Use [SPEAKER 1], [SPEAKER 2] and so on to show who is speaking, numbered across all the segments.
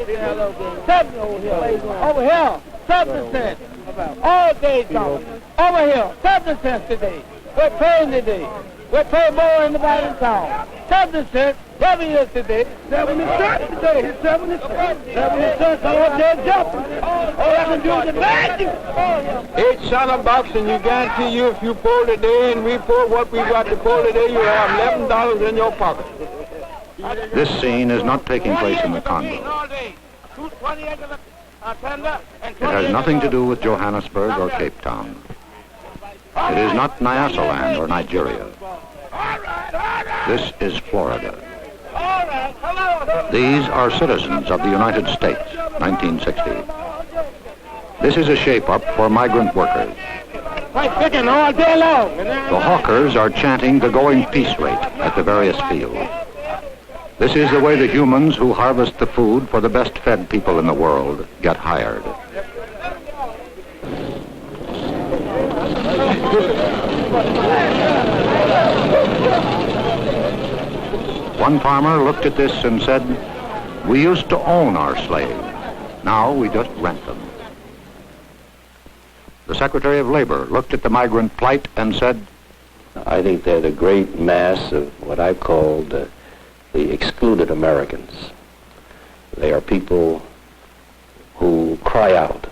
[SPEAKER 1] Over here, 7 cents. All day talking. Over here, 7 cents today. We're paying today. We're paying more in the bottom town. 7 cents. 7 years today. 70 cents today. 70 cents. 70 cents. I'm up there jumping. All I can do is imagine. $8 bucks, and you guarantee you if you pull today and we pull what we got to pull today, you have $11 in your pocket.
[SPEAKER 2] This scene is not taking place in the Congo. It has nothing to do with Johannesburg or Cape Town. It is not Nyasaland or Nigeria. This is Florida. These are citizens of the United States, 1960. This is a shape-up for migrant workers. The hawkers are chanting the going peace rate at the various fields. This is the way the humans who harvest the food for the best-fed people in the world get hired. One farmer looked at this and said, "We used to own our slaves. Now we just rent them." The Secretary of Labor looked at the migrant plight and said,
[SPEAKER 3] "I think they're the great mass of what I've called the excluded Americans. They are people who cry out,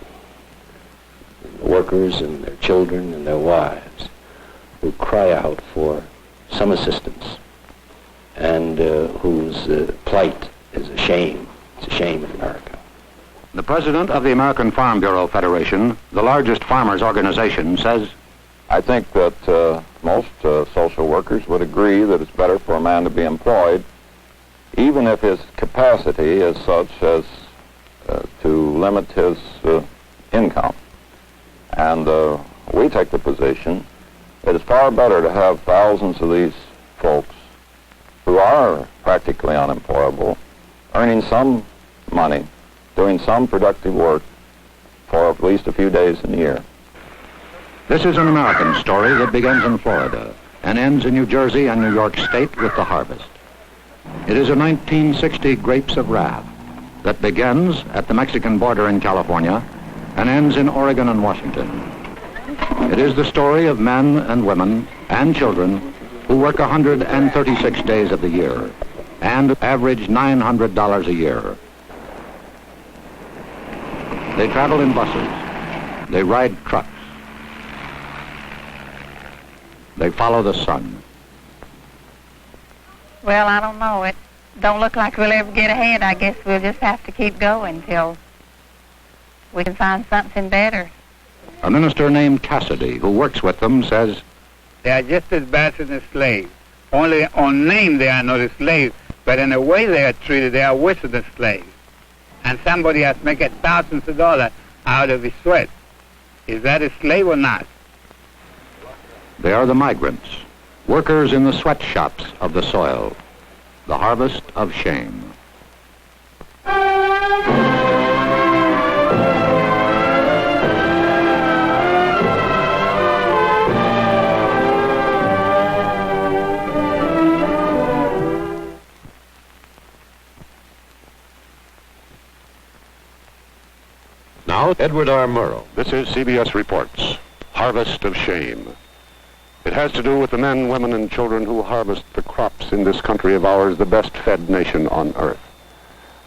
[SPEAKER 3] the workers and their children and their wives, who cry out for some assistance, and whose plight is a shame. It's a shame in America."
[SPEAKER 2] The president of the American Farm Bureau Federation, the largest farmers' organization, says,
[SPEAKER 4] "I think that most social workers would agree that it's better for a man to be employed, even if his capacity is such as to limit his income. And we take the position that it's far better to have thousands of these folks who are practically unemployable, earning some money, doing some productive work for at least a few days in the year."
[SPEAKER 2] This is an American story that begins in Florida and ends in New Jersey and New York State with the harvest. It is a 1960 Grapes of Wrath that begins at the Mexican border in California and ends in Oregon and Washington. It is the story of men and women and children who work 136 days of the year and average $900 a year. They travel in buses. They ride trucks. They follow the sun.
[SPEAKER 5] Well, I don't know. It don't look like we'll ever get ahead. I guess we'll just have to keep going till we can find something better.
[SPEAKER 2] A minister named Cassidy, who works with them, says,
[SPEAKER 6] "They are just as bad as the slaves. Only on name they are not the slaves, but in the way they are treated, they are worse than the slaves. And somebody has made thousands of dollars out of his sweat. Is that a slave or not?"
[SPEAKER 2] They are the migrants, workers in the sweatshops of the soil, the harvest of shame. Now, Edward R. Murrow. This is CBS Reports, Harvest of Shame. It has to do with the men, women, and children who harvest the crops in this country of ours, the best-fed nation on earth.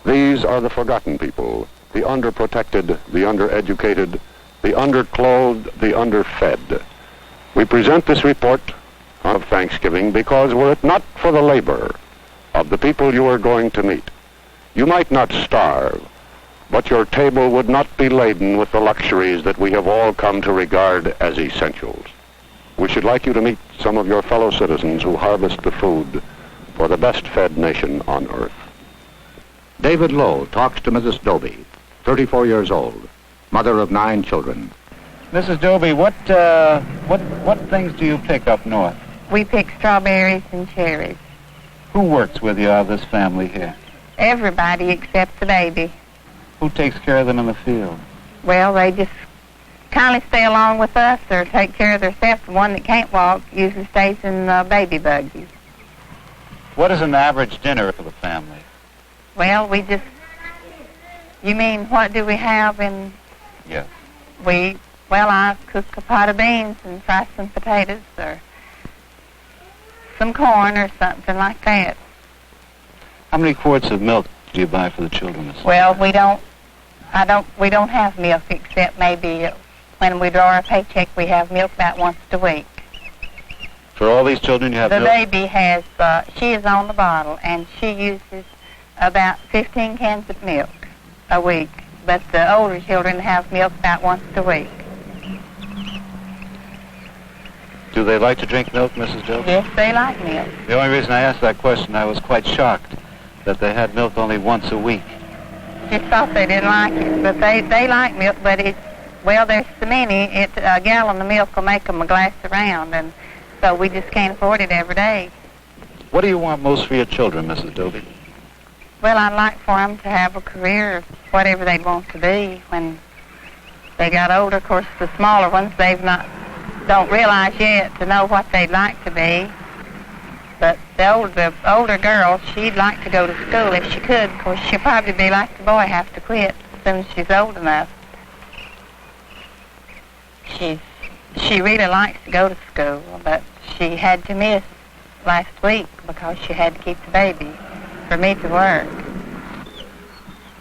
[SPEAKER 2] These are the forgotten people, the underprotected, the undereducated, the underclothed, the underfed. We present this report of Thanksgiving because were it not for the labor of the people you are going to meet, you might not starve, but your table would not be laden with the luxuries that we have all come to regard as essentials. We should like you to meet some of your fellow citizens who harvest the food for the best-fed nation on earth. David Lowe talks to Mrs. Doby, 34 years old, mother of 9 children.
[SPEAKER 7] Mrs. Doby, what things do you pick up north?
[SPEAKER 5] We pick strawberries and cherries.
[SPEAKER 7] Who works with you out of this family here?
[SPEAKER 5] Everybody except the baby.
[SPEAKER 7] Who takes care of them in the field?
[SPEAKER 5] Well, they just kindly stay along with us or take care of themselves. The one that can't walk usually stays in baby buggies.
[SPEAKER 7] What is an average dinner for the family?
[SPEAKER 5] Well, we just You mean what do we have in...
[SPEAKER 7] Yes.
[SPEAKER 5] I cook a pot of beans and fry some potatoes or some corn or something like that.
[SPEAKER 7] How many quarts of milk do you buy for the children, Mrs.?
[SPEAKER 5] Well, we don't have milk except maybe when we draw our paycheck, we have milk about once a week.
[SPEAKER 7] For all these children you have
[SPEAKER 5] The
[SPEAKER 7] milk?
[SPEAKER 5] baby has, she is on the bottle, and she uses about 15 cans of milk a week. But the older children have milk about once a week.
[SPEAKER 7] Do they like to drink milk, Mrs. Jones?
[SPEAKER 5] Yes, they like milk.
[SPEAKER 7] The only reason I asked that question, I was quite shocked that they had milk only once a week.
[SPEAKER 5] Just thought they didn't like it, but they like milk, but there's so many, a gallon of milk will make them a glass around, and so we just can't afford it every day.
[SPEAKER 7] What do you want most for your children, Mrs. Doby?
[SPEAKER 5] Well, I'd like for them to have a career, whatever they want to be when they got older. Of course, the smaller ones, don't realize yet to know what they'd like to be. But the older girl, she'd like to go to school if she could. Of course, she'll probably be like the boy, have to quit as soon as she's old enough. She really likes to go to school, but she had to miss last week because she had to keep the baby for me to work.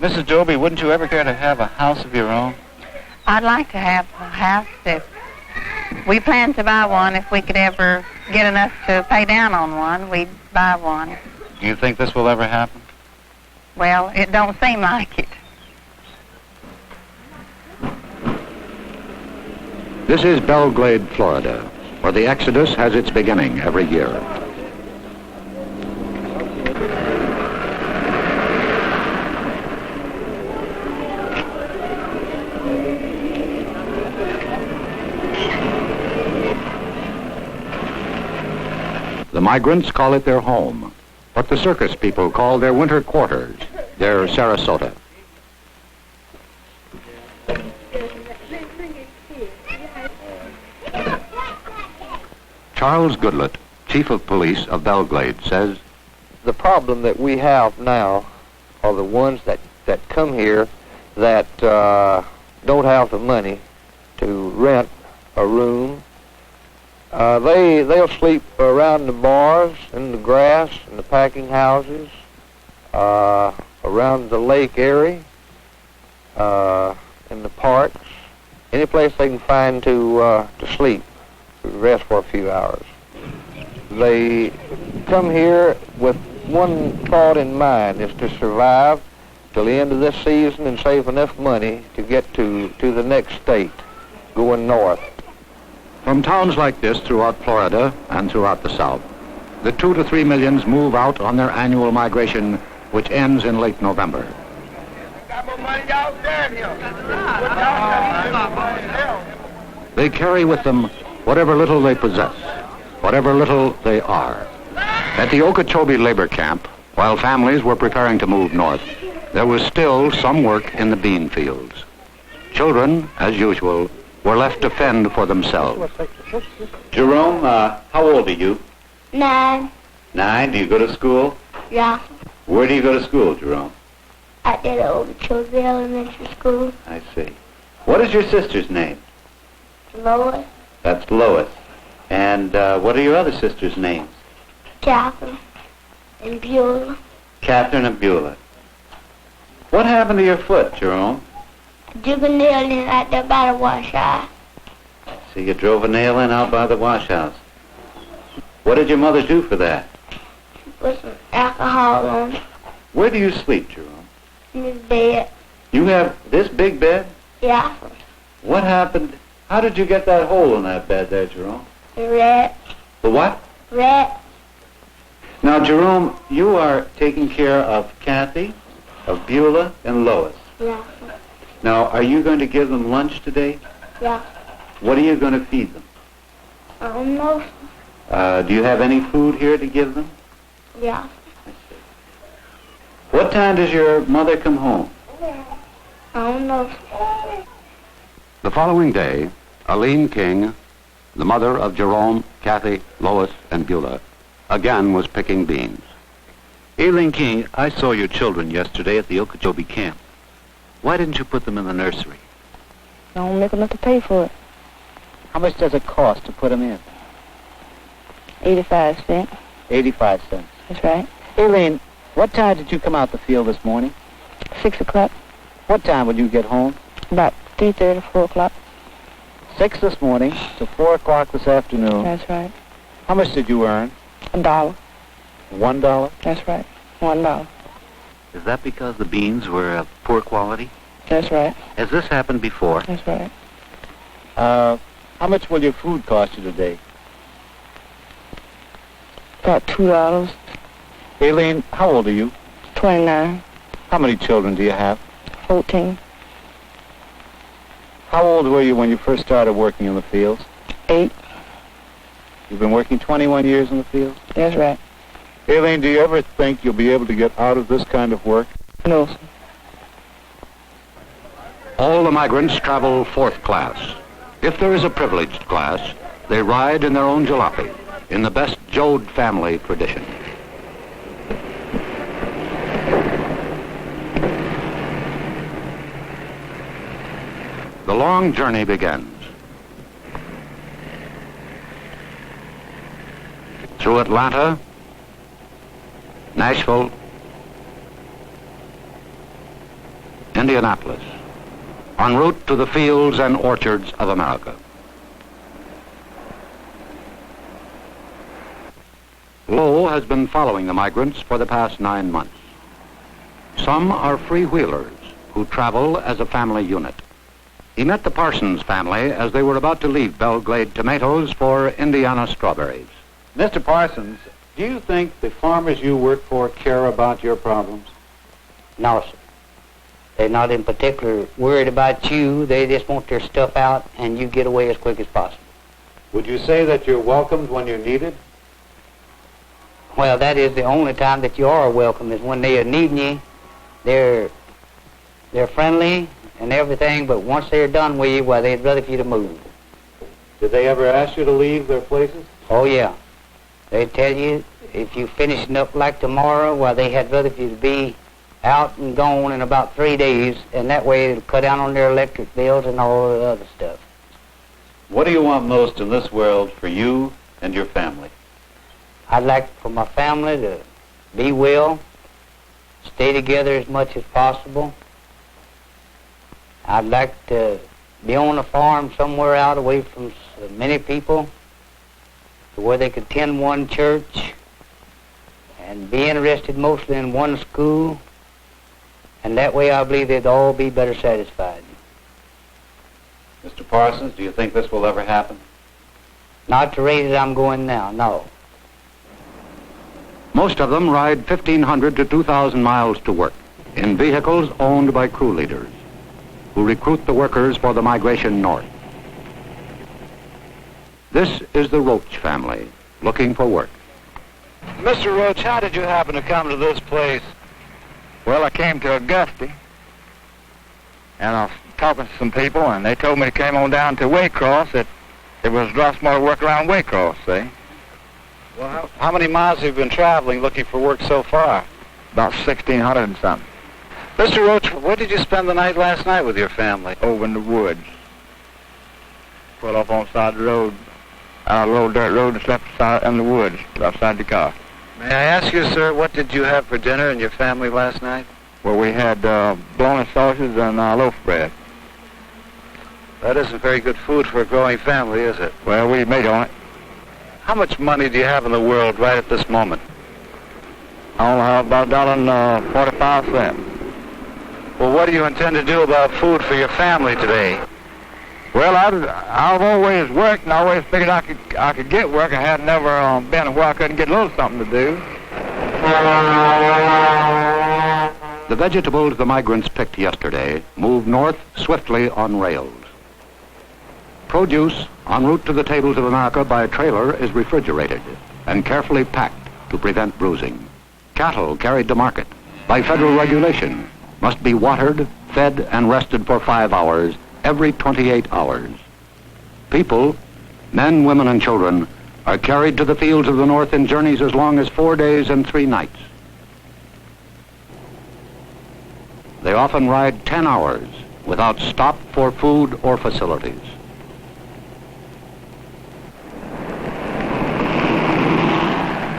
[SPEAKER 7] Mrs. Doby, wouldn't you ever care to have a house of your own?
[SPEAKER 5] I'd like to have a house. We plan to buy one. If we could ever get enough to pay down on one, we'd buy one.
[SPEAKER 7] Do you think this will ever happen?
[SPEAKER 5] Well, it don't seem like it.
[SPEAKER 2] This is Belgrade, Florida, where the Exodus has its beginning every year. The migrants call it their home, what the circus people call their winter quarters, their Sarasota. Charles Goodlett, Chief of Police of Belgrade, says,
[SPEAKER 8] the problem that we have now are the ones that come here that don't have the money to rent a room. They'll sleep around the bars, in the grass, in the packing houses, around the lake area, in the parks, any place they can find to sleep, rest for a few hours. They come here with one thought in mind, is to survive till the end of this season and save enough money to get to the next state, going north.
[SPEAKER 2] From towns like this throughout Florida and throughout the South, the 2 to 3 millions move out on their annual migration, which ends in late November. They carry with them whatever little they possess, whatever little they are. At the Okeechobee labor camp, while families were preparing to move north, there was still some work in the bean fields. Children, as usual, were left to fend for themselves.
[SPEAKER 7] Jerome, how old are you?
[SPEAKER 9] 9.
[SPEAKER 7] 9. Do you go to school?
[SPEAKER 9] Yeah.
[SPEAKER 7] Where do you go to school, Jerome?
[SPEAKER 9] At the Okeechobee Elementary School.
[SPEAKER 7] I see. What is your sister's name?
[SPEAKER 9] Lois.
[SPEAKER 7] That's Lois. And what are your other sisters' names?
[SPEAKER 9] Catherine. And Beulah.
[SPEAKER 7] Catherine and Beulah. What happened to your foot, Jerome?
[SPEAKER 9] Juvenile in out there by the wash house.
[SPEAKER 7] So you drove a nail in out by the wash house. What did your mother do for that?
[SPEAKER 9] She put some alcohol on it.
[SPEAKER 7] Where do you sleep, Jerome?
[SPEAKER 9] In his bed.
[SPEAKER 7] You have this big bed?
[SPEAKER 9] Yeah.
[SPEAKER 7] What happened? How did you get that hole in that bed there, Jerome?
[SPEAKER 9] The rat.
[SPEAKER 7] The what?
[SPEAKER 9] Rat.
[SPEAKER 7] Now, Jerome, you are taking care of Kathy, of Beulah, and Lois.
[SPEAKER 9] Yeah.
[SPEAKER 7] Now, are you going to give them lunch today?
[SPEAKER 9] Yeah.
[SPEAKER 7] What are you going to feed them?
[SPEAKER 9] I don't know.
[SPEAKER 7] Do you have any food here to give them?
[SPEAKER 9] Yeah.
[SPEAKER 7] I see. What time does your mother come home?
[SPEAKER 9] I don't know.
[SPEAKER 2] The following day, Aline King, the mother of Jerome, Kathy, Lois, and Beulah, again was picking beans.
[SPEAKER 7] Aileen King, I saw your children yesterday at the Okeechobee camp. Why didn't you put them in the nursery?
[SPEAKER 5] Don't make enough to pay for it.
[SPEAKER 7] How much does it cost to put them in?
[SPEAKER 5] 85 cents.
[SPEAKER 7] 85 cents.
[SPEAKER 5] That's right.
[SPEAKER 7] Aileen, what time did you come out the field this morning?
[SPEAKER 5] 6 o'clock.
[SPEAKER 7] What time would you get home?
[SPEAKER 5] About 3:30, 4 o'clock.
[SPEAKER 7] 6 this morning to 4 o'clock this afternoon.
[SPEAKER 5] That's right.
[SPEAKER 7] How much did you earn?
[SPEAKER 5] $1.
[SPEAKER 7] $1?
[SPEAKER 5] That's right. $1.
[SPEAKER 7] Is that because the beans were of poor quality?
[SPEAKER 5] That's right.
[SPEAKER 7] Has this happened before?
[SPEAKER 5] That's right.
[SPEAKER 7] How much will your food cost you today?
[SPEAKER 5] About $2.
[SPEAKER 7] Aileen, how old are you?
[SPEAKER 5] 29.
[SPEAKER 7] How many children do you have?
[SPEAKER 5] 14.
[SPEAKER 7] How old were you when you first started working in the fields?
[SPEAKER 5] 8.
[SPEAKER 7] You've been working 21 years in the fields?
[SPEAKER 5] That's right.
[SPEAKER 7] Aileen, do you ever think you'll be able to get out of this kind of work?
[SPEAKER 5] No, sir.
[SPEAKER 2] All the migrants travel fourth class. If there is a privileged class, they ride in their own jalopy, in the best Jode family tradition. The long journey begins. Through Atlanta, Nashville, Indianapolis, en route to the fields and orchards of America. Lowe has been following the migrants for the past 9 months. Some are freewheelers who travel as a family unit. He met the Parsons family as they were about to leave Belglade tomatoes for Indiana strawberries.
[SPEAKER 7] Mr. Parsons, do you think the farmers you work for care about your problems?
[SPEAKER 10] No, sir. They're not in particular worried about you. They just want their stuff out and you get away as quick as possible.
[SPEAKER 7] Would you say that you're welcomed when you're needed?
[SPEAKER 10] Well, that is the only time that you are welcome, is when they are needing you. They're friendly and everything, but once they're done with you, well, they'd rather for you to move.
[SPEAKER 7] Did they ever ask you to leave their places?
[SPEAKER 10] Oh, yeah. They tell you if you finishing up like tomorrow, well, they had rather for you to be out and gone in about 3 days, and that way it'll cut down on their electric bills and all the other stuff.
[SPEAKER 7] What do you want most in this world for you and your family?
[SPEAKER 10] I'd like for my family to be well, stay together as much as possible. I'd like to be on a farm somewhere out away from so many people, to where they could attend one church and be interested mostly in one school, and that way I believe they'd all be better satisfied.
[SPEAKER 7] Mr. Parsons, do you think this will ever happen?
[SPEAKER 10] Not the rate that I'm going now, no.
[SPEAKER 2] Most of them ride 1,500 to 2,000 miles to work in vehicles owned by crew leaders who recruit the workers for the migration north. This is the Roach family looking for work.
[SPEAKER 8] Mr. Roach, how did you happen to come to this place? Well, I came to Augusta, and I was talking to some people, and they told me to come on down to Waycross, that there was lots more work around Waycross, see?
[SPEAKER 7] Well, how many miles have you been traveling looking for work so far?
[SPEAKER 8] About 1,600 and something.
[SPEAKER 7] Mr. Roach, where did you spend the night last night with your family?
[SPEAKER 8] Over in the woods. Pulled off on the side of the road, a little dirt road, and slept in the woods outside the car.
[SPEAKER 7] May I ask you, sir, what did you have for dinner and your family last night?
[SPEAKER 8] Well, we had bologna sausages and loaf bread.
[SPEAKER 7] That isn't very good food for a growing family, is it?
[SPEAKER 8] Well, we made on it.
[SPEAKER 7] How much money do you have in the world right at this moment?
[SPEAKER 8] I only have about $1.45.
[SPEAKER 7] Well, what do you intend to do about food for your family today?
[SPEAKER 8] Well, I've always worked and I always figured I could get work. I had never been where I couldn't get a little something to do.
[SPEAKER 2] The vegetables the migrants picked yesterday moved north swiftly on rails. Produce en route to the tables of America by trailer is refrigerated and carefully packed to prevent bruising. Cattle carried to market by federal regulation must be watered, fed, and rested for 5 hours every 28 hours. People, men, women, and children, are carried to the fields of the north in journeys as long as 4 days and 3 nights. They often ride 10 hours without stop for food or facilities.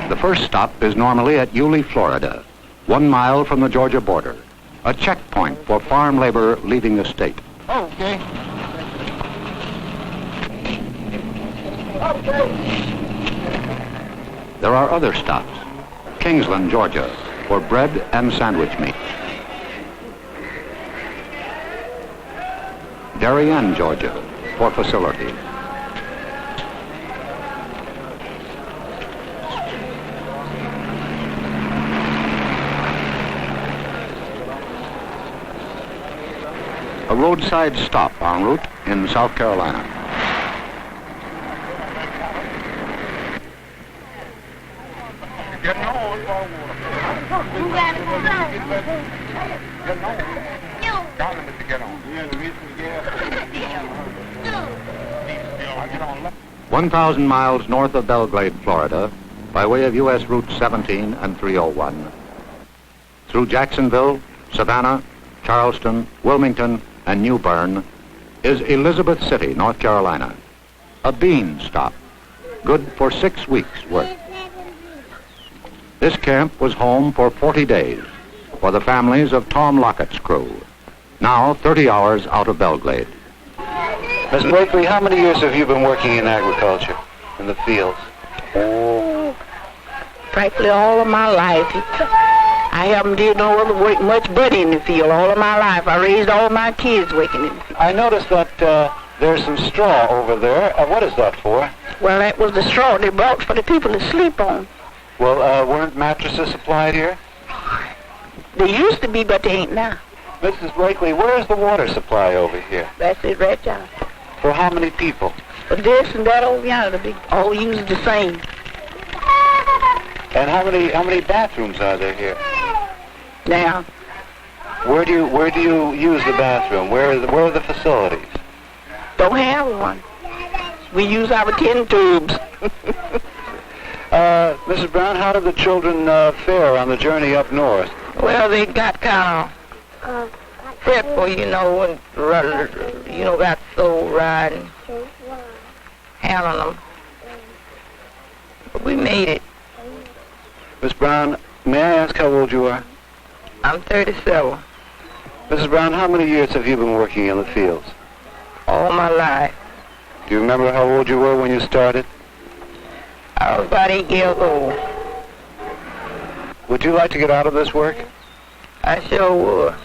[SPEAKER 2] The first stop is normally at Yulee, Florida, 1 mile from the Georgia border, a checkpoint for farm labor leaving the state.
[SPEAKER 1] Okay.
[SPEAKER 2] There are other stops. Kingsland, Georgia, for bread and sandwich meat. Darien, Georgia, for facilities. A roadside stop en route in South Carolina.
[SPEAKER 1] Get on.
[SPEAKER 2] 1,000 miles north of Belgrade, Florida, by way of U.S. Route 17 and 301. Through Jacksonville, Savannah, Charleston, Wilmington, and New Bern is Elizabeth City, North Carolina. A bean stop, good for 6 weeks' work. This camp was home for 40 days for the families of Tom Lockett's crew, now 30 hours out of Belgrade.
[SPEAKER 7] Miss Blakely, how many years have you been working in agriculture, in the fields?
[SPEAKER 11] Oh, practically all of my life. I haven't did no other work much but in the field all of my life. I raised all my kids working in the field.
[SPEAKER 7] I noticed that there's some straw over there. What is that for?
[SPEAKER 11] Well, that was the straw they brought for the people to sleep on.
[SPEAKER 7] Well, weren't mattresses supplied here?
[SPEAKER 11] They used to be, but they ain't now.
[SPEAKER 7] Mrs. Blakely, where is the water supply over here?
[SPEAKER 11] That's it right there.
[SPEAKER 7] For how many people?
[SPEAKER 11] But this and that over yonder, they all use the same.
[SPEAKER 7] And how many bathrooms are there here?
[SPEAKER 11] Now.
[SPEAKER 7] Where do you use the bathroom? Where are the facilities?
[SPEAKER 11] Don't have one. We use our tin tubes.
[SPEAKER 7] Mrs. Brown, how did the children fare on the journey up north?
[SPEAKER 11] Well, they got kind of fretful, you know, and got so riding, handling them. But we made it.
[SPEAKER 7] Miss Brown, may I ask how old you are?
[SPEAKER 11] I'm 37.
[SPEAKER 7] Mrs. Brown, how many years have you been working in the fields?
[SPEAKER 11] All my life.
[SPEAKER 7] Do you remember how old you were when you started?
[SPEAKER 11] I was about 8 years old.
[SPEAKER 7] Would you like to get out of this work?
[SPEAKER 11] I sure would.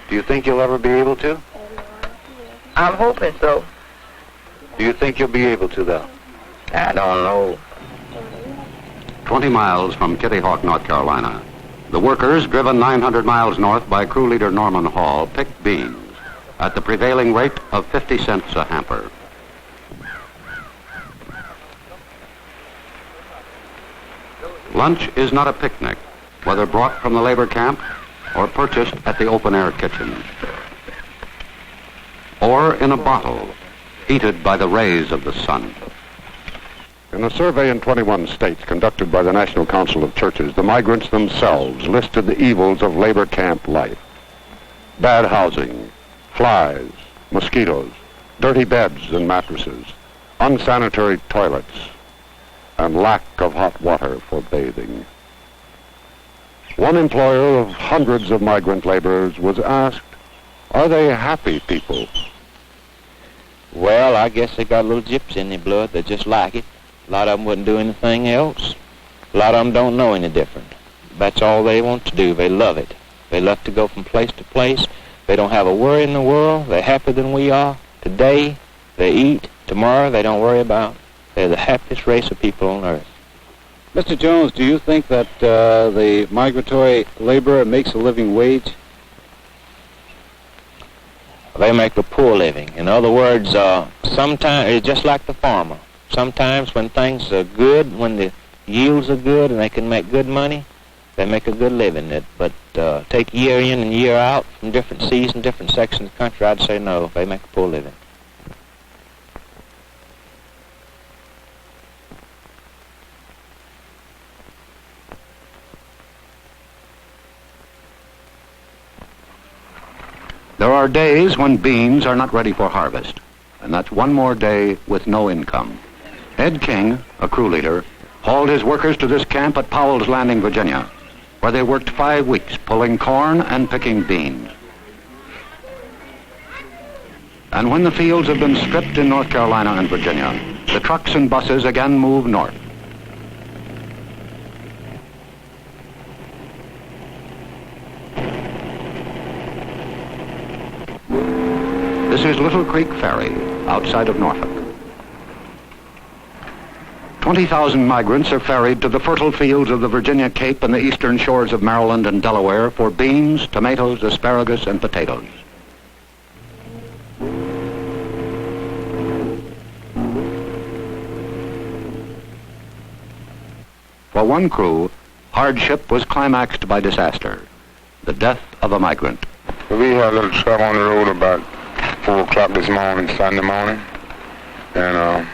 [SPEAKER 7] Do you think you'll ever be able to?
[SPEAKER 11] I'm hoping so.
[SPEAKER 7] Do you think you'll be able to, though?
[SPEAKER 11] I don't know.
[SPEAKER 2] 20 miles from Kitty Hawk, North Carolina. The workers, driven 900 miles north by crew leader Norman Hall, picked beans at the prevailing rate of 50 cents a hamper. Lunch is not a picnic, whether brought from the labor camp or purchased at the open-air kitchen, or in a bottle, heated by the rays of the sun. In a survey in 21 states conducted by the National Council of Churches, the migrants themselves listed the evils of labor camp life. Bad housing, flies, mosquitoes, dirty beds and mattresses, unsanitary toilets, and lack of hot water for bathing. One employer of hundreds of migrant laborers was asked, are they happy people?
[SPEAKER 12] Well, I guess they got a little gypsy in their blood. They just like it. A lot of them wouldn't do anything else. A lot of them don't know any different. That's all they want to do. They love it. They love to go from place to place. They don't have a worry in the world. They're happier than we are. Today, they eat. Tomorrow, they don't worry about. They're the happiest race of people on earth.
[SPEAKER 13] Mr. Jones, do you think that the migratory laborer makes a living wage?
[SPEAKER 12] They make a poor living. In other words, sometimes it's just like the farmer. Sometimes when things are good, when the yields are good and they can make good money, they make a good living. But take year in and year out from different seasons, different sections of the country, I'd say no, they make a poor living.
[SPEAKER 2] There are days when beans are not ready for harvest, and that's one more day with no income. Ed King, a crew leader, hauled his workers to this camp at Powell's Landing, Virginia, where they worked 5 weeks pulling corn and picking beans. And when the fields have been stripped in North Carolina and Virginia, the trucks and buses again move north. This is Little Creek Ferry, outside of Norfolk. 20,000 migrants are ferried to the fertile fields of the Virginia Cape and the eastern shores of Maryland and Delaware for beans, tomatoes, asparagus, and potatoes. For one crew, hardship was climaxed by disaster, the death of a migrant.
[SPEAKER 14] We had a little trouble on the road about 4 o'clock this morning, Sunday morning, and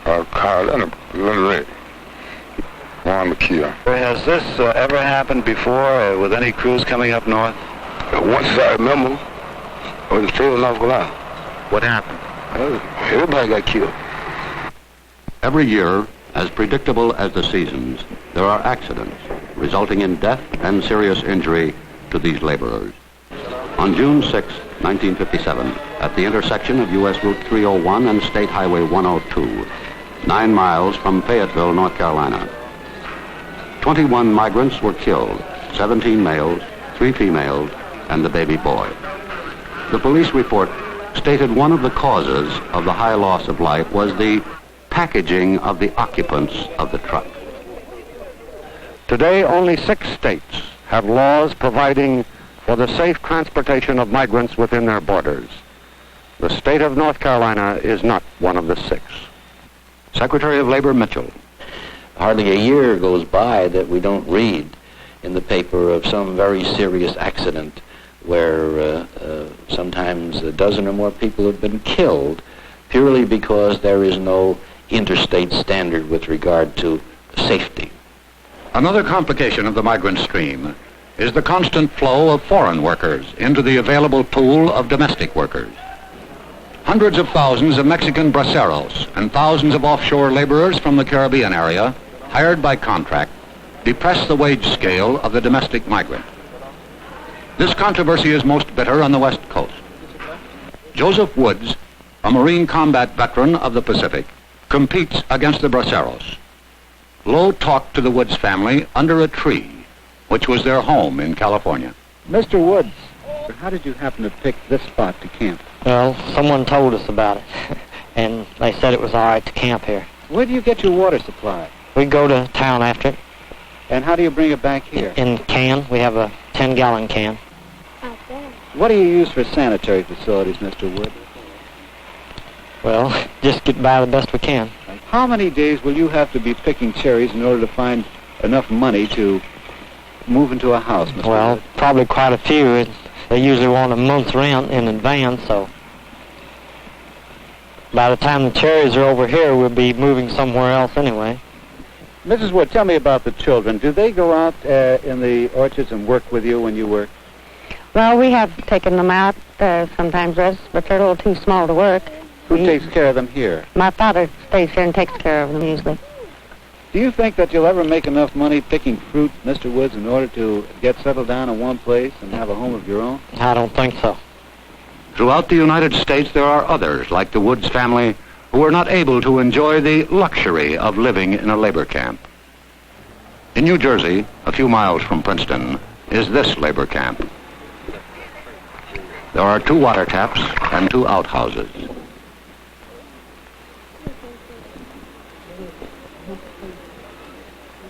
[SPEAKER 14] a car, a little wreck. One was killed.
[SPEAKER 7] Has this ever happened before with any crews coming up north?
[SPEAKER 14] Once I remember, when the trail in North Carolina.
[SPEAKER 7] What happened?
[SPEAKER 14] Everybody got killed.
[SPEAKER 2] Every year, as predictable as the seasons, there are accidents resulting in death and serious injury to these laborers. On June 6, 1957, at the intersection of U.S. Route 301 and State Highway 102, 9 miles from Fayetteville, North Carolina, 21 migrants were killed, 17 males, 3 females, and the baby boy. The police report stated one of the causes of the high loss of life was the packaging of the occupants of the truck. Today, only 6 states have laws providing for the safe transportation of migrants within their borders. The state of North Carolina is not one of the 6. Secretary of Labor Mitchell.
[SPEAKER 3] Hardly a year goes by that we don't read in the paper of some very serious accident where sometimes a dozen or more people have been killed purely because there is no interstate standard with regard to safety.
[SPEAKER 2] Another complication of the migrant stream is the constant flow of foreign workers into the available pool of domestic workers. Hundreds of thousands of Mexican braceros and thousands of offshore laborers from the Caribbean area, hired by contract, depress the wage scale of the domestic migrant. This controversy is most bitter on the West Coast. Joseph Woods, a Marine combat veteran of the Pacific, competes against the braceros. Lowe talked to the Woods family under a tree, which was their home in California.
[SPEAKER 13] Mr. Woods, how did you happen to pick this spot to camp?
[SPEAKER 15] Well, someone told us about it, and they said it was all right to camp here.
[SPEAKER 13] Where do you get your water supply?
[SPEAKER 15] We go to town after it.
[SPEAKER 13] And how do you bring it back here?
[SPEAKER 15] In can. We have a 10-gallon can.
[SPEAKER 13] What do you use for sanitary facilities, Mr. Wood?
[SPEAKER 15] Well, just get by the best we can.
[SPEAKER 13] How many days will you have to be picking cherries in order to find enough money to move into a house, Mr.
[SPEAKER 15] Well,
[SPEAKER 13] Wood?
[SPEAKER 15] probably quite a few. They usually want a month's rent in advance, so by the time the cherries are over here, we'll be moving somewhere else anyway.
[SPEAKER 13] Mrs. Wood, tell me about the children. Do they go out in the orchards and work with you when you work?
[SPEAKER 5] Well, we have taken them out sometimes, but they're a little too small to work.
[SPEAKER 13] Who takes care of them here?
[SPEAKER 5] My father stays here and takes care of them usually.
[SPEAKER 13] Do you think that you'll ever make enough money picking fruit, Mr. Woods, in order to get settled down in one place and have a home of your own?
[SPEAKER 15] I don't think so.
[SPEAKER 2] Throughout the United States, there are others, like the Woods family, who are not able to enjoy the luxury of living in a labor camp. In New Jersey, a few miles from Princeton, is this labor camp. There are 2 water taps and 2 outhouses.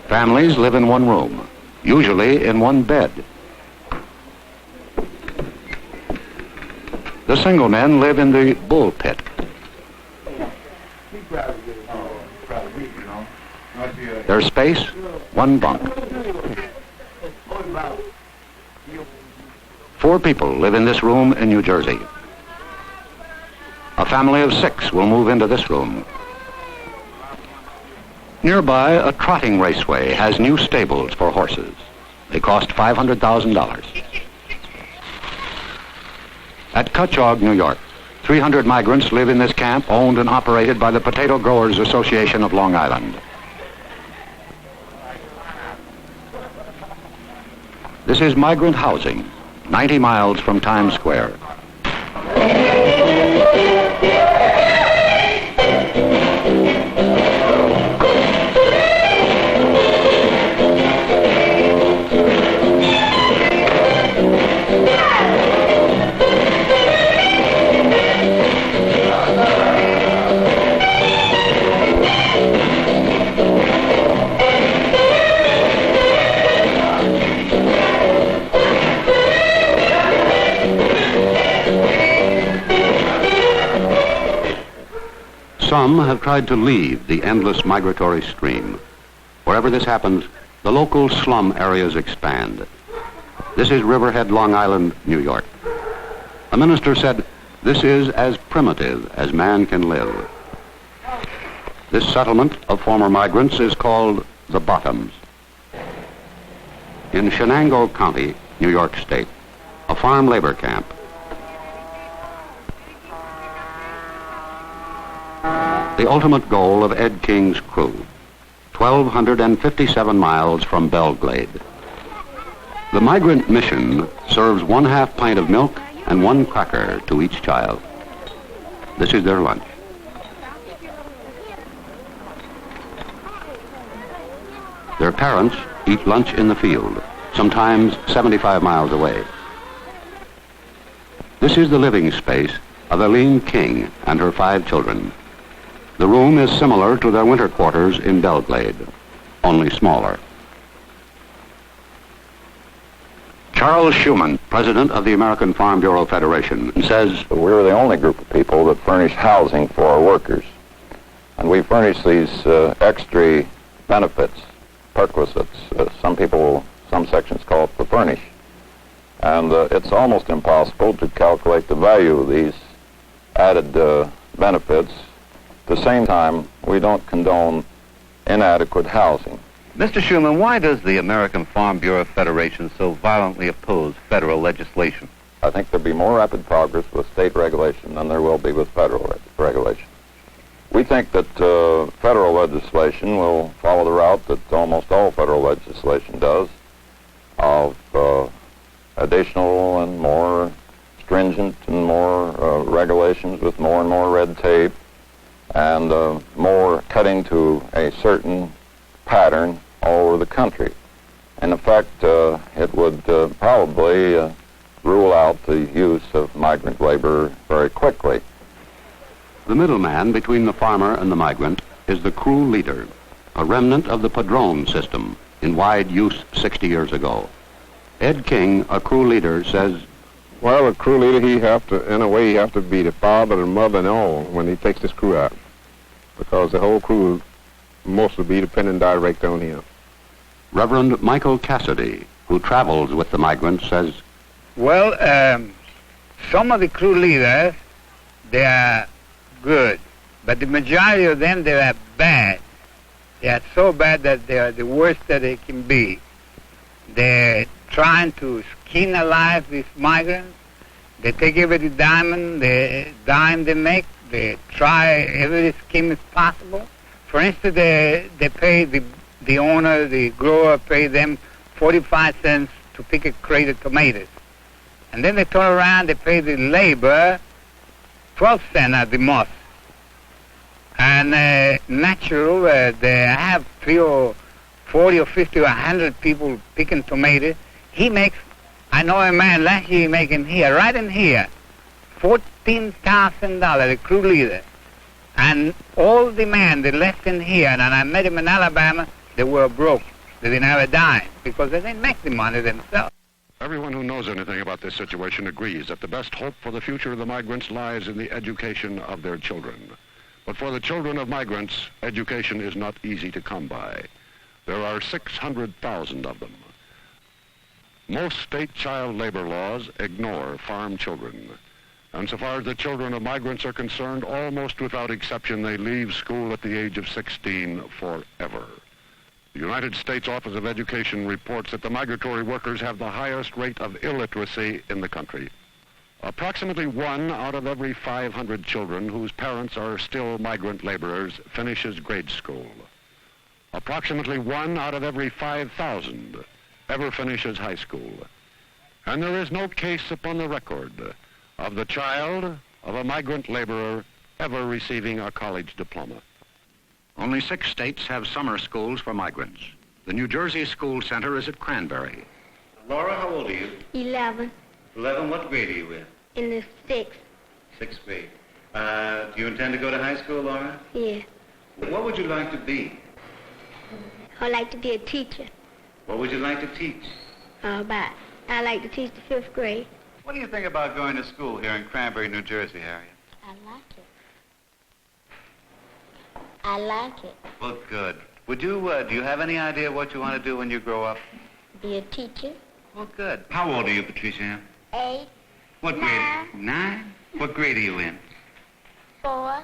[SPEAKER 2] Families live in one room, usually in one bed. The single men live in the bull pit. Their space, 1 bunk. 4 people live in this room in New Jersey. A family of 6 will move into this room. Nearby, a trotting raceway has new stables for horses. They cost $500,000. At Cutchogue, New York, 300 migrants live in this camp owned and operated by the Potato Growers Association of Long Island. This is migrant housing, 90 miles from Times Square. Some have tried to leave the endless migratory stream. Wherever this happens, the local slum areas expand. This is Riverhead, Long Island, New York. A minister said, "This is as primitive as man can live." This settlement of former migrants is called the Bottoms. In Shenango County, New York State, a farm labor camp. The ultimate goal of Ed King's crew, 1,257 miles from Belglade. The migrant mission serves 1/2 pint of milk and 1 cracker to each child. This is their lunch. Their parents eat lunch in the field, sometimes 75 miles away. This is the living space of Eileen King and her 5 children. The room is similar to their winter quarters in Belglade, only smaller. Charles Schumann, president of the American Farm Bureau Federation, says,
[SPEAKER 4] "We're the only group of people that furnish housing for our workers. And we furnish these extra benefits, perquisites, some sections call it the furnish. And it's almost impossible to calculate the value of these added benefits. At the same time, we don't condone inadequate housing."
[SPEAKER 2] Mr. Schumann, why does the American Farm Bureau Federation so violently oppose federal legislation?
[SPEAKER 4] I think there'll be more rapid progress with state regulation than there will be with federal regulation. We think that federal legislation will follow the route that almost all federal legislation does, of additional and more stringent and more regulations with more and more red tape, and more cutting to a certain pattern all over the country. In effect, it would probably rule out the use of migrant labor very quickly.
[SPEAKER 2] The middleman between the farmer and the migrant is the crew leader, a remnant of the padrone system in wide use 60 years ago. Ed King, a crew leader, says,
[SPEAKER 16] "Well, a crew leader, he have to be the father and mother and all when he takes this crew out, because the whole crew mostly be dependent direct on him."
[SPEAKER 2] Reverend Michael Cassidy, who travels with the migrants, says,
[SPEAKER 6] "Well, some of the crew leaders, they are good, but the majority of them, they are bad. They are so bad that they are the worst that they can be. They're trying to skin alive these migrants. They take every dime they make. They try every scheme as possible. For instance, they pay the owner, the grower, pay them 45 cents to pick a crate of tomatoes. And then they turn around, they pay the labor 12 cents at the most. And natural, they have 3 or 40 or 50 or 100 people picking tomatoes. He makes, I know a man last year making here, right in here, $14,000, the crew leader. And all the men that left in here, and I met him in Alabama, they were broke. They didn't have a dime because they didn't make the money themselves.
[SPEAKER 2] Everyone who knows anything about this situation agrees that the best hope for the future of the migrants lies in the education of their children. But for the children of migrants, education is not easy to come by. There are 600,000 of them. Most state child labor laws ignore farm children. And so far as the children of migrants are concerned, almost without exception, they leave school at the age of 16 forever. The United States Office of Education reports that the migratory workers have the highest rate of illiteracy in the country. Approximately 1 out of every 500 children whose parents are still migrant laborers finishes grade school. Approximately 1 out of every 5,000 ever finishes high school. And there is no case upon the record of the child of a migrant laborer ever receiving a college diploma.
[SPEAKER 17] Only 6 states have summer schools for migrants. The New Jersey School Center is at Cranberry.
[SPEAKER 7] Laura, how old are you?
[SPEAKER 9] 11.
[SPEAKER 7] 11. What grade are you in?
[SPEAKER 9] In the 6th.
[SPEAKER 7] 6th grade. Do you intend to go to high school, Laura?
[SPEAKER 9] Yeah.
[SPEAKER 7] What would you like to be?
[SPEAKER 9] I'd like to be a teacher.
[SPEAKER 7] What would you like to teach?
[SPEAKER 9] I like to teach the 5th grade.
[SPEAKER 7] What do you think about going to school here in Cranberry, New Jersey, Harriet?
[SPEAKER 9] I like it. I like it.
[SPEAKER 7] Well, good. Would you, do you have any idea what you want to do when you grow up?
[SPEAKER 9] Be a teacher.
[SPEAKER 7] Well, good. How old are you, Patricia?
[SPEAKER 9] 8.
[SPEAKER 7] What grade? 9? What grade are you in?
[SPEAKER 9] 4.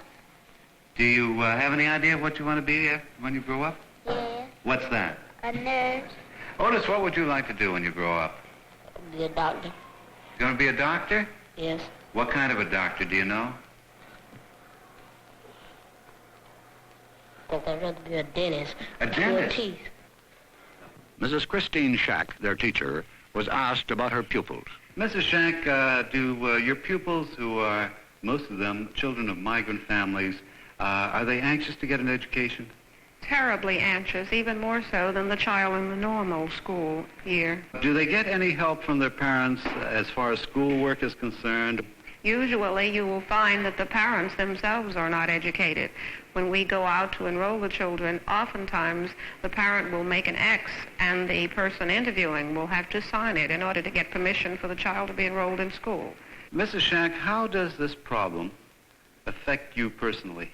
[SPEAKER 7] Do you have any idea what you want to be when you grow up?
[SPEAKER 9] Yeah.
[SPEAKER 7] What's that?
[SPEAKER 9] A nurse.
[SPEAKER 7] Otis, what would you like to do when you grow up?
[SPEAKER 9] Be a doctor.
[SPEAKER 7] You want to be a doctor?
[SPEAKER 9] Yes.
[SPEAKER 7] What kind of a doctor, do you know?
[SPEAKER 9] I think I'd rather be a dentist.
[SPEAKER 7] A dentist?
[SPEAKER 9] Teeth.
[SPEAKER 17] Mrs. Christine Shack, their teacher, was asked about her pupils.
[SPEAKER 7] Mrs. Shack, do your pupils, who are, most of them, children of migrant families, are they anxious to get an education?
[SPEAKER 18] Terribly anxious, even more so than the child in the normal school year.
[SPEAKER 7] Do they get any help from their parents as far as schoolwork is concerned?
[SPEAKER 18] Usually you will find that the parents themselves are not educated. When we go out to enroll the children, oftentimes the parent will make an X and the person interviewing will have to sign it in order to get permission for the child to be enrolled in school.
[SPEAKER 7] Mrs. Shack, how does this problem affect you personally?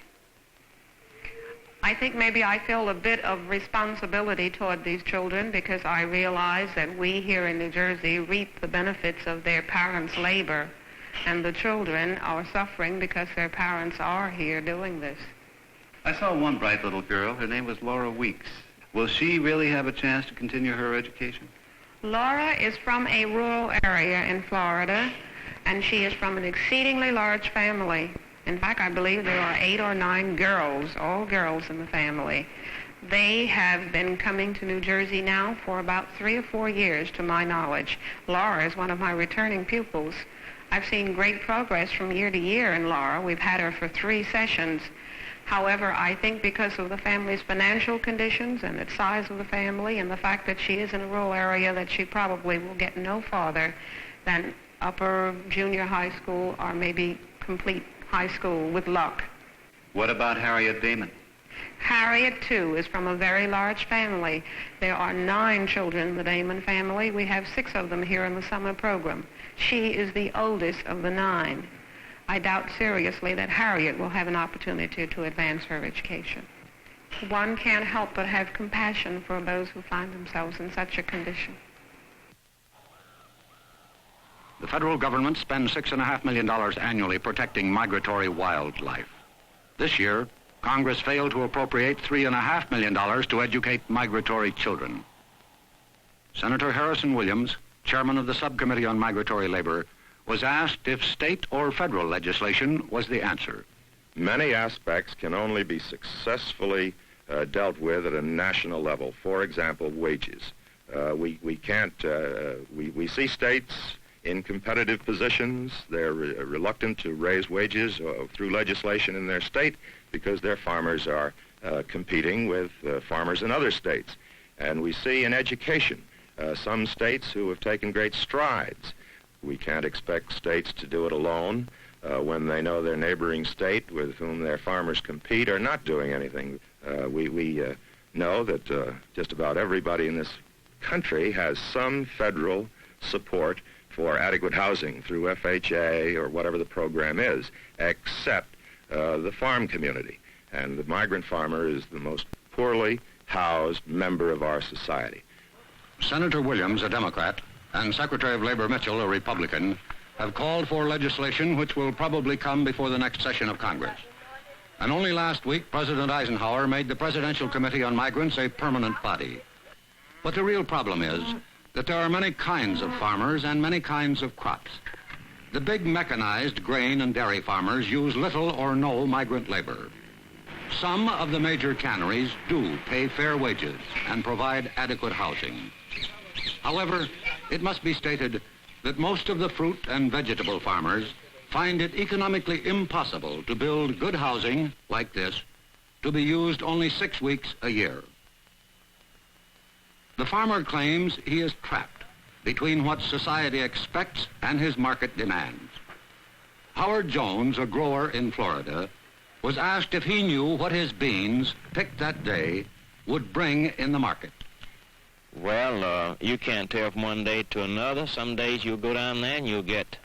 [SPEAKER 18] I think maybe I feel a bit of responsibility toward these children because I realize that we here in New Jersey reap the benefits of their parents' labor, and the children are suffering because their parents are here doing this.
[SPEAKER 7] I saw one bright little girl. Her name was Laura Weeks. Will she really have a chance to continue her education?
[SPEAKER 18] Laura is from a rural area in Florida, and she is from an exceedingly large family. In fact, I believe there are 8 or 9 girls, all girls in the family. They have been coming to New Jersey now for about 3 or 4 years, to my knowledge. Laura is one of my returning pupils. I've seen great progress from year to year in Laura. We've had her for 3 sessions. However, I think because of the family's financial conditions and the size of the family and the fact that she is in a rural area, that she probably will get no farther than upper junior high school or maybe complete high school with luck.
[SPEAKER 7] What about Harriet Damon?
[SPEAKER 18] Harriet, too, is from a very large family. There are 9 children in the Damon family. We have 6 of them here in the summer program. She is the oldest of the 9. I doubt seriously that Harriet will have an opportunity to advance her education. One can't help but have compassion for those who find themselves in such a condition.
[SPEAKER 17] The federal government spends $6.5 million annually protecting migratory wildlife. This year, Congress failed to appropriate $3.5 million to educate migratory children. Senator Harrison Williams, chairman of the Subcommittee on Migratory Labor, was asked if state or federal legislation was the answer.
[SPEAKER 19] Many aspects can only be successfully dealt with at a national level. For example, wages. We see states in competitive positions. They're reluctant to raise wages through legislation in their state because their farmers are competing with farmers in other states. And we see in education some states who have taken great strides. We can't expect states to do it alone when they know their neighboring state with whom their farmers compete are not doing anything. We know that just about everybody in this country has some federal support for adequate housing through FHA or whatever the program is, except the farm community. And the migrant farmer is the most poorly housed member of our society.
[SPEAKER 17] Senator Williams, a Democrat, and Secretary of Labor Mitchell, a Republican, have called for legislation which will probably come before the next session of Congress. And only last week, President Eisenhower made the Presidential Committee on Migrants a permanent body. But the real problem is that there are many kinds of farmers and many kinds of crops. The big mechanized grain and dairy farmers use little or no migrant labor. Some of the major canneries do pay fair wages and provide adequate housing. However, it must be stated that most of the fruit and vegetable farmers find it economically impossible to build good housing like this to be used only 6 weeks a year. The farmer claims he is trapped between what society expects and his market demands. Howard Jones, a grower in Florida, was asked if he knew what his beans, picked that day, would bring in the market.
[SPEAKER 12] Well, you can't tell from one day to another. Some days you'll go down there and you'll get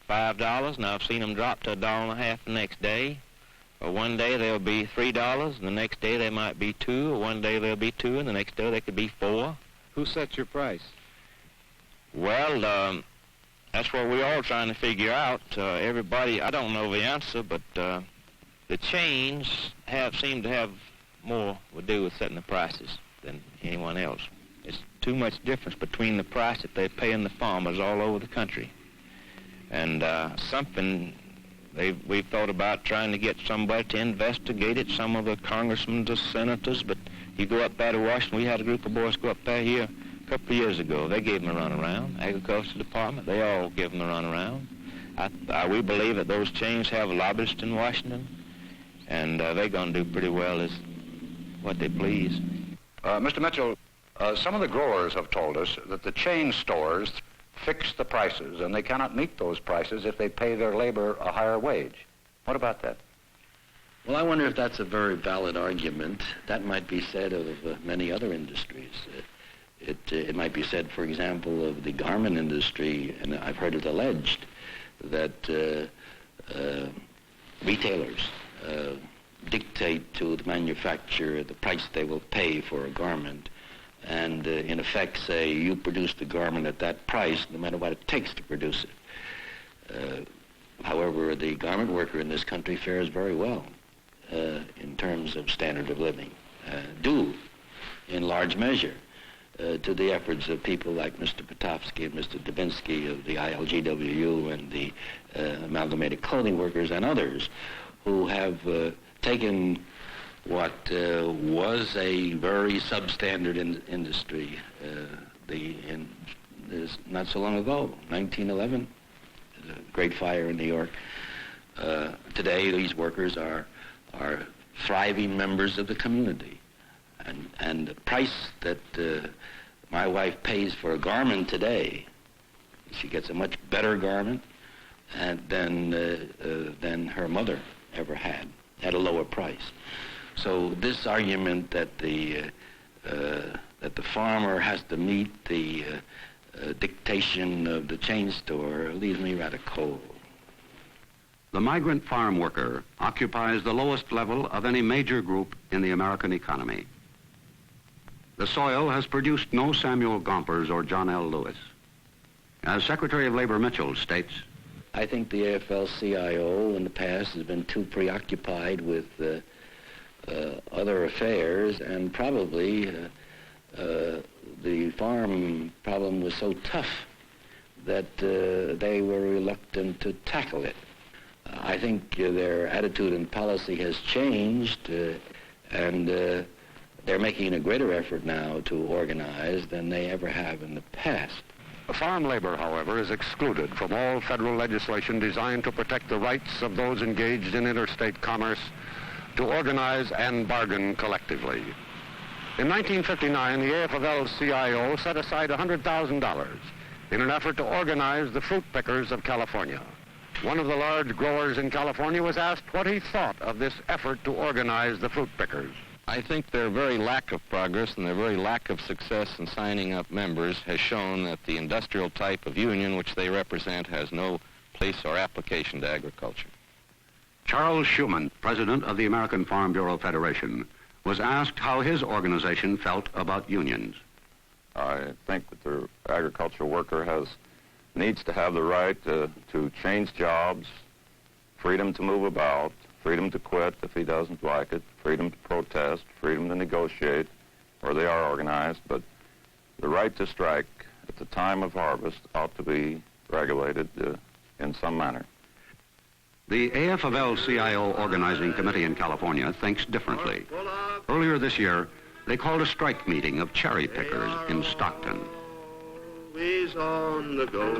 [SPEAKER 12] $5. Now, I've seen them drop to $1.50 the next day. Or one day they'll be $3, and the next day they might be $2, or one day they'll be $2, and the next day they could be $4.
[SPEAKER 13] Who sets your price?
[SPEAKER 12] Well, that's what we're all trying to figure out. Everybody, I don't know the answer, but the chains seem to have more to do with setting the prices than anyone else. It's too much difference between the price that they're paying the farmers all over the country. And something we've thought about trying to get somebody to investigate it, some of the congressmen, the senators, but you go up there to Washington. We had a group of boys go up there here a couple of years ago. They gave them a runaround. Agriculture Department, they all give them a runaround. We believe that those chains have lobbyists in Washington, and they're going to do pretty well as what they please.
[SPEAKER 2] Mr. Mitchell, some of the growers have told us that the chain stores fix the prices, and they cannot meet those prices if they pay their labor a higher wage. What about that?
[SPEAKER 3] Well, I wonder if that's a very valid argument. That might be said of many other industries. It might be said, for example, of the garment industry, and I've heard it alleged that retailers dictate to the manufacturer the price they will pay for a garment, and in effect say, you produce the garment at that price no matter what it takes to produce it. However, the garment worker in this country fares very well in terms of standard of living, due in large measure to the efforts of people like Mr. Potofsky and Mr. Dubinsky of the ILGWU and the Amalgamated Clothing Workers and others who have taken what was a very substandard industry not so long ago, 1911, the Great Fire in New York. Today, these workers are thriving members of the community. And the price that my wife pays for a garment today, she gets a much better garment than her mother ever had at a lower price. So this argument that the farmer has to meet the dictation of the chain store leaves me rather cold.
[SPEAKER 17] The migrant farm worker occupies the lowest level of any major group in the American economy. The soil has produced no Samuel Gompers or John L. Lewis. As Secretary of Labor Mitchell states,
[SPEAKER 3] I think the AFL-CIO in the past has been too preoccupied with other affairs, and probably the farm problem was so tough that they were reluctant to tackle it. I think their attitude and policy has changed, and they're making a greater effort now to organize than they ever have in the past.
[SPEAKER 2] Farm labor, however, is excluded from all federal legislation designed to protect the rights of those engaged in interstate commerce to organize and bargain collectively. In 1959, the AFL-CIO set aside $100,000 in an effort to organize the fruit pickers of California. One of the large growers in California was asked what he thought of this effort to organize the fruit pickers.
[SPEAKER 16] I think their very lack of progress and their very lack of success in signing up members has shown that the industrial type of union which they represent has no place or application to agriculture.
[SPEAKER 17] Charles Schumann, president of the American Farm Bureau Federation, was asked how his organization felt about unions.
[SPEAKER 4] I think that the agricultural worker needs to have the right to change jobs, freedom to move about, freedom to quit if he doesn't like it, freedom to protest, freedom to negotiate where they are organized, but the right to strike at the time of harvest ought to be regulated in some manner.
[SPEAKER 17] The AFL-CIO Organizing Committee in California thinks differently. Earlier this year, they called a strike meeting of cherry pickers in Stockton.
[SPEAKER 20] Always on the go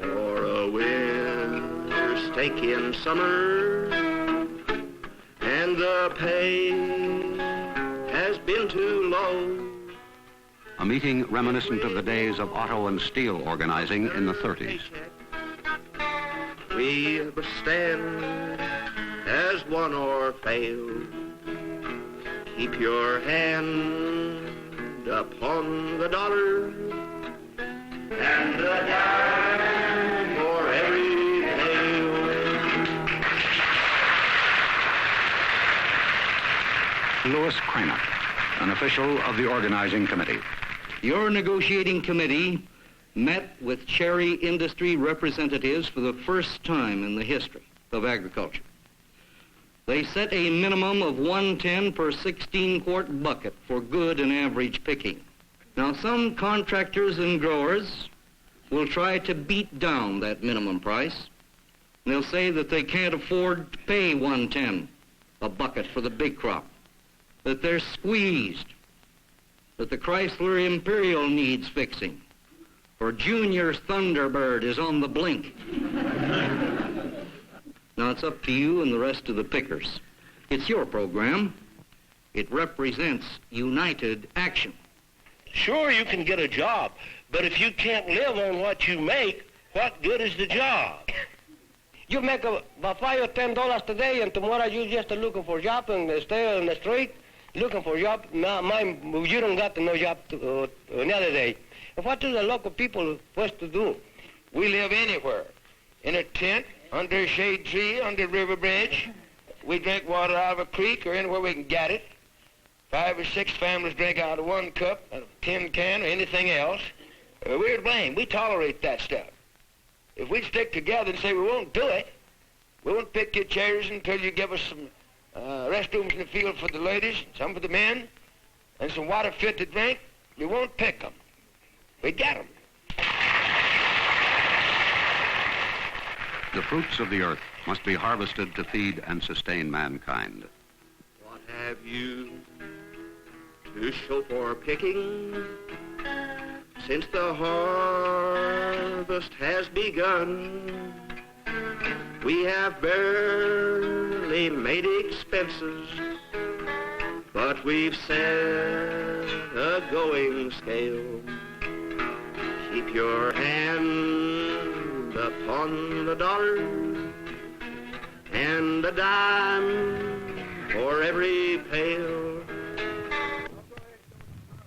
[SPEAKER 20] for a winter steak in summer, and the pay has been too low.
[SPEAKER 17] A meeting reminiscent of the days of auto and steel organizing in the 30s.
[SPEAKER 20] We stand as won or failed. Keep your hand upon the dollar and the dime for every pail.
[SPEAKER 17] Louis Kramer, an official of the organizing committee.
[SPEAKER 21] Your negotiating committee met with cherry industry representatives for the first time in the history of agriculture. They set a minimum of 110 per 16-quart bucket for good and average picking. Now, some contractors and growers will try to beat down that minimum price. They'll say that they can't afford to pay 110 a bucket for the big crop, that they're squeezed, that the Chrysler Imperial needs fixing, or Junior Thunderbird is on the blink. Now, it's up to you and the rest of the pickers. It's your program. It represents united action.
[SPEAKER 22] Sure, you can get a job, but if you can't live on what you make, what good is the job?
[SPEAKER 23] You make about $5 or $10 today, and tomorrow you just looking for a job and stay on the street looking for a job. You don't got no job another day. And what do the local people supposed to do?
[SPEAKER 22] We live anywhere, in a tent, under a shade tree, under a river bridge. We drink water out of a creek or anywhere we can get it. 5 or 6 families drink out of one cup, a tin can, or anything else. We're to blame. We tolerate that stuff. If we stick together and say we won't do it, we won't pick your cherries until you give us some restrooms in the field for the ladies, some for the men, and some water fit to drink, we won't pick them. We get them.
[SPEAKER 17] The fruits of the earth must be harvested to feed and sustain mankind.
[SPEAKER 20] What have you to show for picking since the harvest has begun? We have barely made expenses, but we've set a going scale. Keep your hand upon the dollar and a dime for every pail.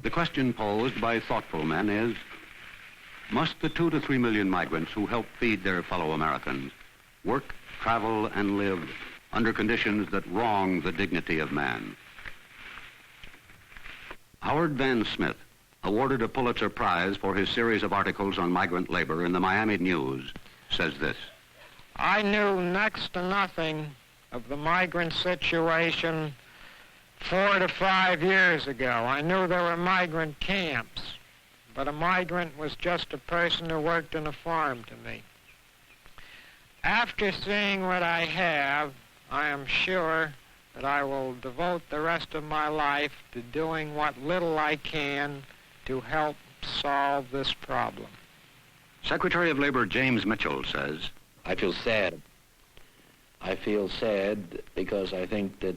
[SPEAKER 17] The question posed by thoughtful men is, must the 2 to 3 million migrants who help feed their fellow Americans work, travel, and live under conditions that wrong the dignity of man? Howard Van Smith, awarded a Pulitzer Prize for his series of articles on migrant labor in the Miami News, says this.
[SPEAKER 24] I knew next to nothing of the migrant situation 4 to 5 years ago. I knew there were migrant camps, but a migrant was just a person who worked in a farm to me. After seeing what I have, I am sure that I will devote the rest of my life to doing what little I can to help solve this problem.
[SPEAKER 17] Secretary of Labor James Mitchell says,
[SPEAKER 3] I feel sad. I feel sad because I think that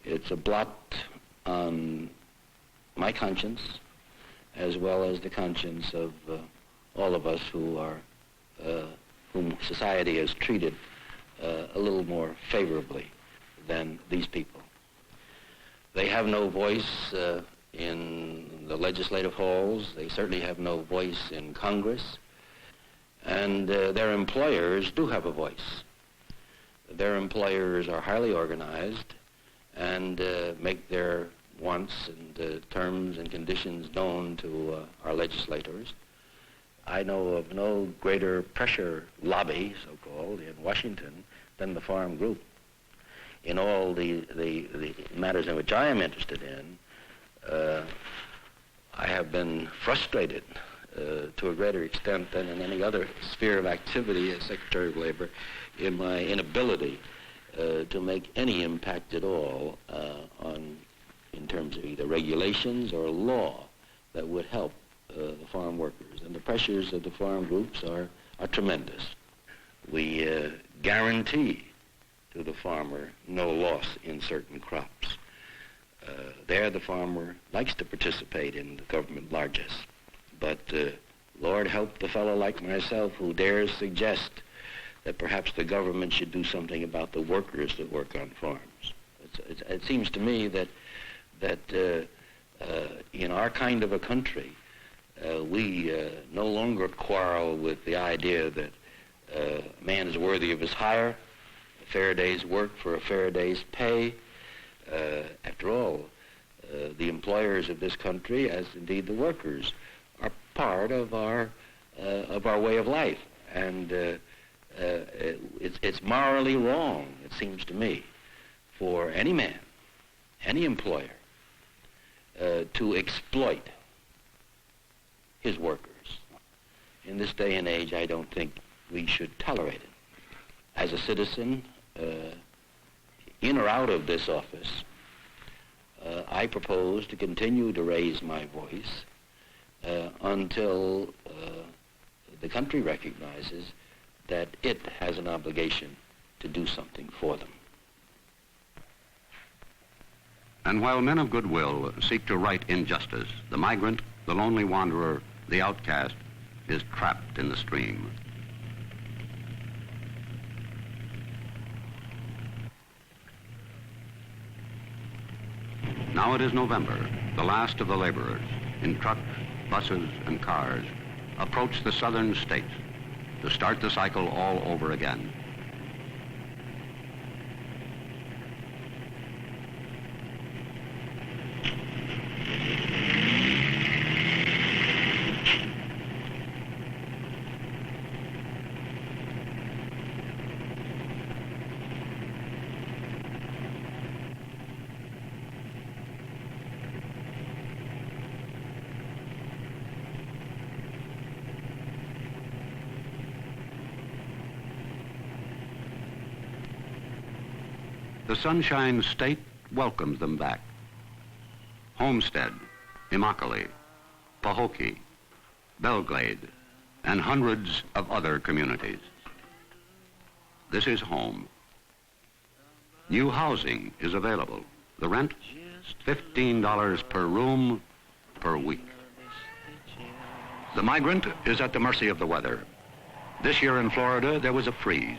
[SPEAKER 3] it's a blot on my conscience as well as the conscience of all of us who are, whom society has treated a little more favorably than these people. They have no voice in the legislative halls. They certainly have no voice in Congress. And their employers do have a voice. Their employers are highly organized and make their wants and terms and conditions known to our legislators. I know of no greater pressure lobby, so-called, in Washington than the farm group. In all the matters in which I am interested in, I have been frustrated to a greater extent than in any other sphere of activity as Secretary of Labor in my inability to make any impact at all in terms of either regulations or law that would help the farm workers. And the pressures of the farm groups are tremendous. We guarantee to the farmer no loss in certain crops. There the farmer likes to participate in the government largesse. But Lord help the fellow like myself who dares suggest that perhaps the government should do something about the workers that work on farms. It seems to me that in our kind of a country, we no longer quarrel with the idea that a man is worthy of his hire, a fair day's work for a fair day's pay. After all, the employers of this country, as indeed the workers, are part of our way of life, and it's morally wrong, it seems to me, for any man, any employer, to exploit his workers. In this day and age, I don't think we should tolerate it. As a citizen, in or out of this office, I propose to continue to raise my voice until the country recognizes that it has an obligation to do something for them.
[SPEAKER 2] And while men of goodwill seek to right injustice, the migrant, the lonely wanderer, the outcast, is trapped in the stream. Now it is November. The last of the laborers, in trucks, buses, and cars, approach the southern states to start the cycle all over again. The Sunshine State welcomes them back. Homestead, Immokalee, Pahokee, Belglade, and hundreds of other communities. This is home. New housing is available. The rent, $15 per room per week. The migrant is at the mercy of the weather. This year in Florida, there was a freeze,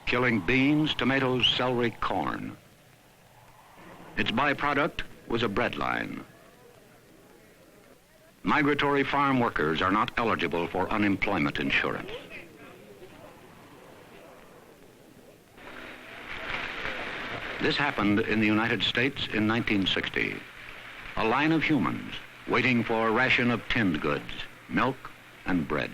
[SPEAKER 2] killing beans, tomatoes, celery, corn. Its byproduct was a bread line. Migratory farm workers are not eligible for unemployment insurance. This happened in the United States in 1960. A line of humans waiting for a ration of tinned goods, milk and bread.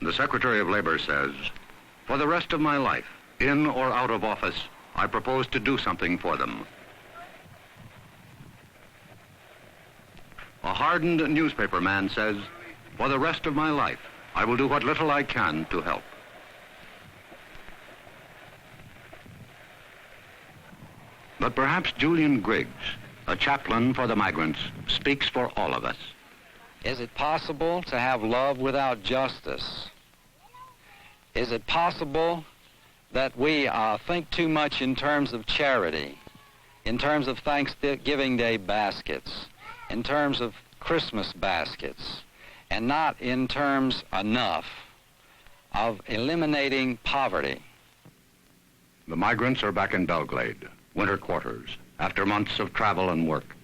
[SPEAKER 2] The Secretary of Labor says, for the rest of my life, in or out of office, I propose to do something for them. A hardened newspaper man says, for the rest of my life, I will do what little I can to help. But perhaps Julian Griggs, a chaplain for the migrants, speaks for all of us.
[SPEAKER 1] Is it possible to have love without justice? Is it possible that we think too much in terms of charity, in terms of Thanksgiving Day baskets, in terms of Christmas baskets, and not in terms enough of eliminating poverty?
[SPEAKER 2] The migrants are back in Belglade, winter quarters, after months of travel and work.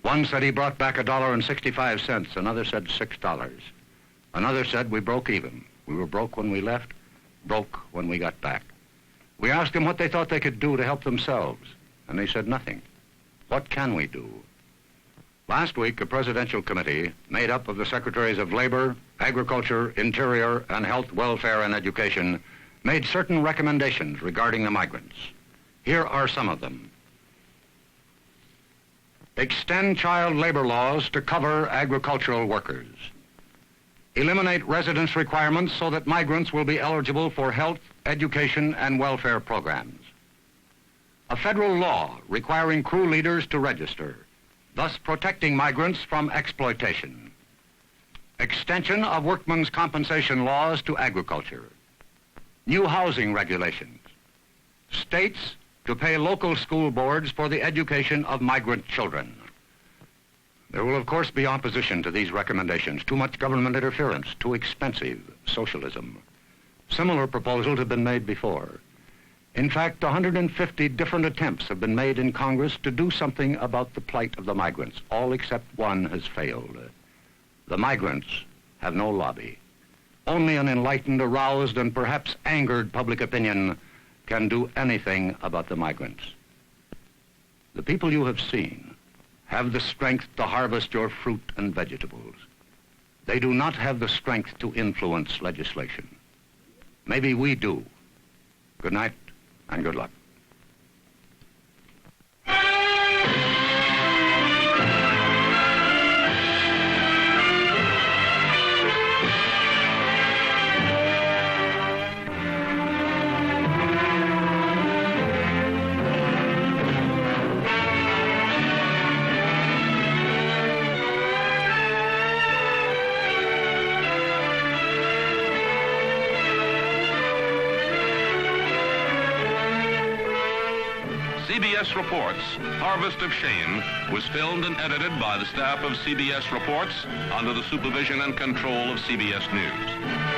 [SPEAKER 2] One said he brought back $1.65, another said $6. Another said we broke even. We were broke when we left, broke when we got back. We asked them what they thought they could do to help themselves, and they said nothing. What can we do? Last week, a presidential committee made up of the Secretaries of Labor, Agriculture, Interior, and Health, Welfare, and Education made certain recommendations regarding the migrants. Here are some of them.
[SPEAKER 17] Extend child labor laws to cover agricultural workers. Eliminate residence requirements so that migrants will be eligible for health, education, and welfare programs. A federal law requiring crew leaders to register, thus protecting migrants from exploitation. Extension of workmen's compensation laws to agriculture. New housing regulations. States to pay local school boards for the education of migrant children. There will, of course, be opposition to these recommendations. Too much government interference, too expensive, socialism. Similar proposals have been made before. In fact, 150 different attempts have been made in Congress to do something about the plight of the migrants. All except one has failed. The migrants have no lobby. Only an enlightened, aroused, and perhaps angered public opinion can do anything about the migrants. The people you have seen have the strength to harvest your fruit and vegetables. They do not have the strength to influence legislation. Maybe we do. Good night and good luck.
[SPEAKER 8] CBS Reports, Harvest of Shame, was filmed and edited by the staff of CBS Reports under the supervision and control of CBS News.